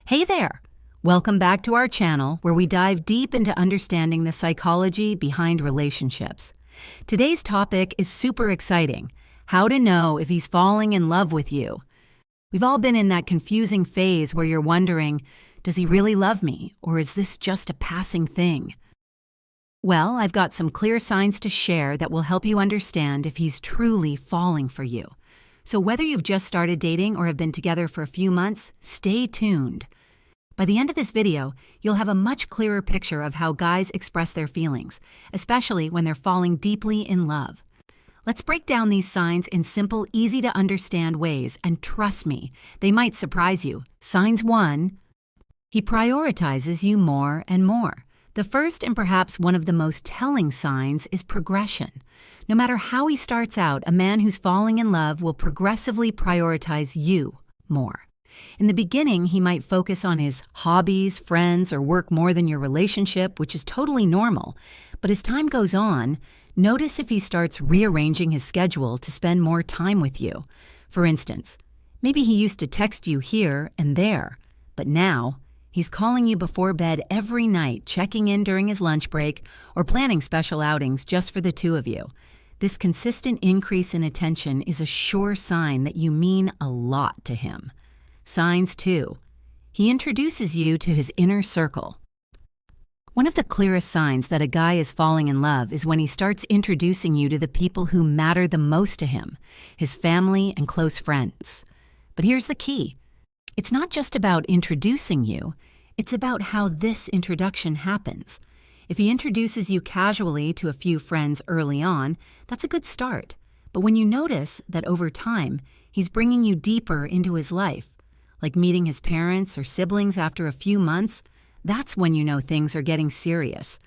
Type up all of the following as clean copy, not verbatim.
Hey there! Welcome back to our channel where we dive deep into understanding the psychology behind relationships. Today's topic is super exciting: how to know if he's falling in love with you. We've all been in that confusing phase where you're wondering, does he really love me, or is this just a passing thing? Well, I've got some clear signs to share that will help you understand if he's truly falling for you. So whether you've just started dating or have been together for a few months, stay tuned. By the end of this video, you'll have a much clearer picture of how guys express their feelings, especially when they're falling deeply in love. Let's break down these signs in simple, easy-to-understand ways, and trust me, they might surprise you. Signs 1. He prioritizes you more and more. The first and perhaps one of the most telling signs is progression. No matter how he starts out, a man who's falling in love will progressively prioritize you more. In the beginning, he might focus on his hobbies, friends, or work more than your relationship, which is totally normal. But as time goes on, notice if he starts rearranging his schedule to spend more time with you. For instance, maybe he used to text you here and there, but now he's calling you before bed every night, checking in during his lunch break, or planning special outings just for the two of you. This consistent increase in attention is a sure sign that you mean a lot to him. Signs 2. He introduces you to his inner circle. One of the clearest signs that a guy is falling in love is when he starts introducing you to the people who matter the most to him, his family and close friends. But here's the key. It's not just about introducing you, it's about how this introduction happens. If he introduces you casually to a few friends early on, that's a good start. But when you notice that over time, he's bringing you deeper into his life, like meeting his parents or siblings after a few months, that's when you know things are getting serious.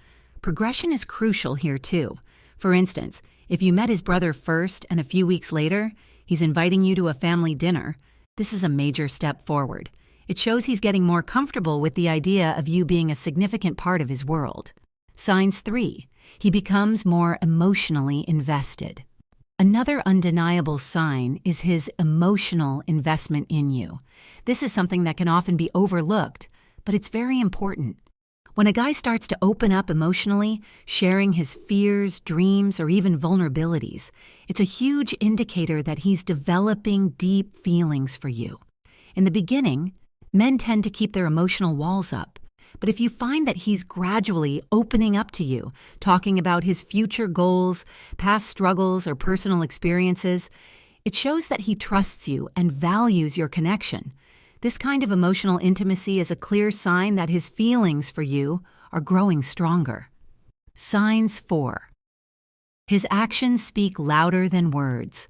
Progression is crucial here too. For instance, if you met his brother first and a few weeks later, he's inviting you to a family dinner, this is a major step forward. It shows he's getting more comfortable with the idea of you being a significant part of his world. Signs 3. He becomes more emotionally invested. Another undeniable sign is his emotional investment in you. This is something that can often be overlooked, but it's very important. When a guy starts to open up emotionally, sharing his fears, dreams, or even vulnerabilities, it's a huge indicator that he's developing deep feelings for you. In the beginning, men tend to keep their emotional walls up. But if you find that he's gradually opening up to you, talking about his future goals, past struggles, or personal experiences, it shows that he trusts you and values your connection. This kind of emotional intimacy is a clear sign that his feelings for you are growing stronger. Signs 4. His actions speak louder than words.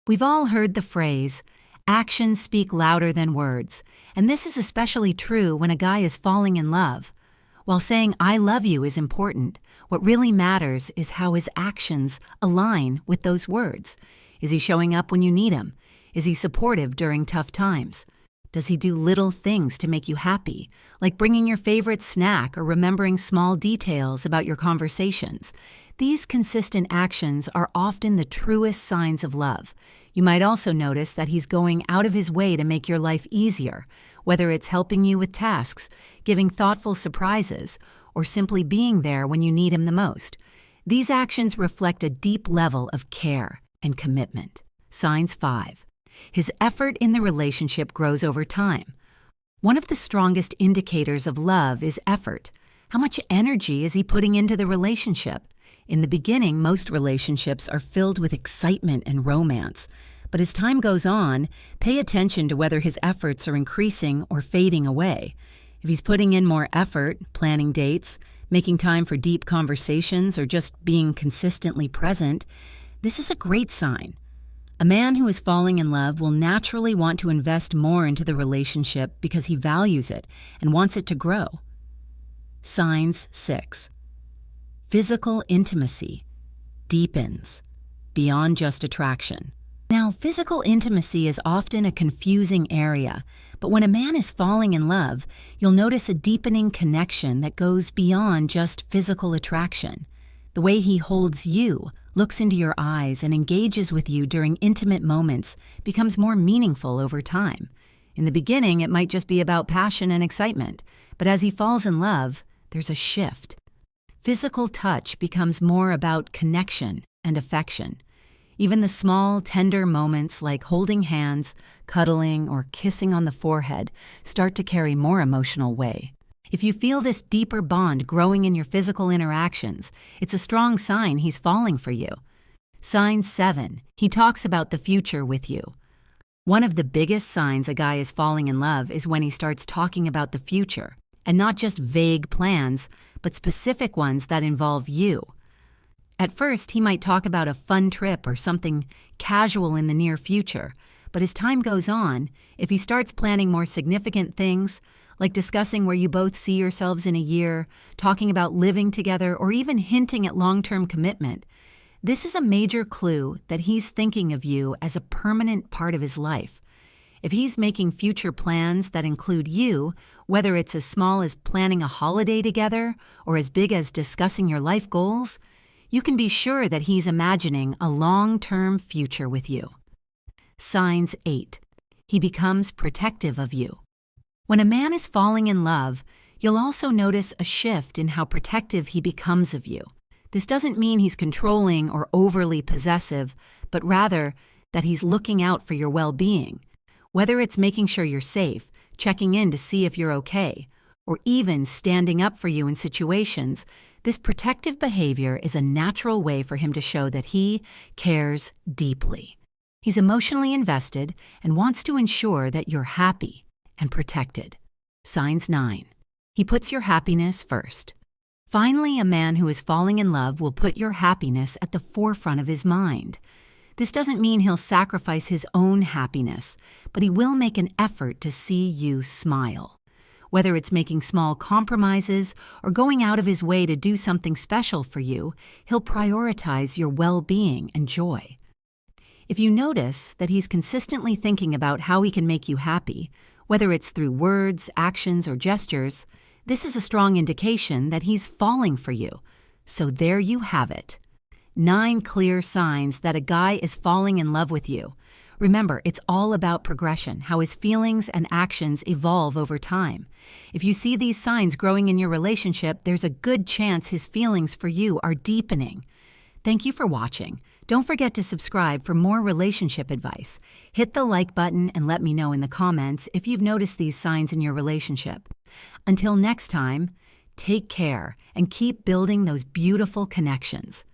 We've all heard the phrase, actions speak louder than words, and this is especially true when a guy is falling in love. While saying I love you is important, what really matters is how his actions align with those words. Is he showing up when you need him? Is he supportive during tough times? Does he do little things to make you happy, like bringing your favorite snack or remembering small details about your conversations? These consistent actions are often the truest signs of love. You might also notice that he's going out of his way to make your life easier, whether it's helping you with tasks, giving thoughtful surprises, or simply being there when you need him the most. These actions reflect a deep level of care and commitment. Signs 5. His effort in the relationship grows over time. One of the strongest indicators of love is effort. How much energy is he putting into the relationship? In the beginning, most relationships are filled with excitement and romance. But as time goes on, pay attention to whether his efforts are increasing or fading away. If he's putting in more effort, planning dates, making time for deep conversations, or just being consistently present, this is a great sign. A man who is falling in love will naturally want to invest more into the relationship because he values it and wants it to grow. Signs 6. Physical intimacy deepens beyond just attraction. Now, physical intimacy is often a confusing area, but when a man is falling in love, you'll notice a deepening connection that goes beyond just physical attraction. The way he holds you, looks into your eyes, and engages with you during intimate moments becomes more meaningful over time. In the beginning, it might just be about passion and excitement, but as he falls in love, there's a shift. Physical touch becomes more about connection and affection. Even the small, tender moments like holding hands, cuddling, or kissing on the forehead start to carry more emotional weight. If you feel this deeper bond growing in your physical interactions, it's a strong sign he's falling for you. Sign 7. He talks about the future with you. One of the biggest signs a guy is falling in love is when he starts talking about the future, and not just vague plans, but specific ones that involve you. At first, he might talk about a fun trip or something casual in the near future, but as time goes on, if he starts planning more significant things, like discussing where you both see yourselves in a year, talking about living together, or even hinting at long-term commitment, this is a major clue that he's thinking of you as a permanent part of his life. If he's making future plans that include you, whether it's as small as planning a holiday together or as big as discussing your life goals, you can be sure that he's imagining a long-term future with you. Signs 8. He becomes protective of you. When a man is falling in love, you'll also notice a shift in how protective he becomes of you. This doesn't mean he's controlling or overly possessive, but rather that he's looking out for your well-being. Whether it's making sure you're safe, checking in to see if you're okay, or even standing up for you in situations, this protective behavior is a natural way for him to show that he cares deeply. He's emotionally invested and wants to ensure that you're happy and protected. Signs 9. He puts your happiness first. Finally, a man who is falling in love will put your happiness at the forefront of his mind. This doesn't mean he'll sacrifice his own happiness, but he will make an effort to see you smile. Whether it's making small compromises or going out of his way to do something special for you, he'll prioritize your well-being and joy. If you notice that he's consistently thinking about how he can make you happy, whether it's through words, actions, or gestures, this is a strong indication that he's falling for you. So there you have it. 9 clear signs that a guy is falling in love with you. Remember, it's all about progression, how his feelings and actions evolve over time. If you see these signs growing in your relationship, there's a good chance his feelings for you are deepening. Thank you for watching. Don't forget to subscribe for more relationship advice. Hit the like button and let me know in the comments if you've noticed these signs in your relationship. Until next time, take care and keep building those beautiful connections.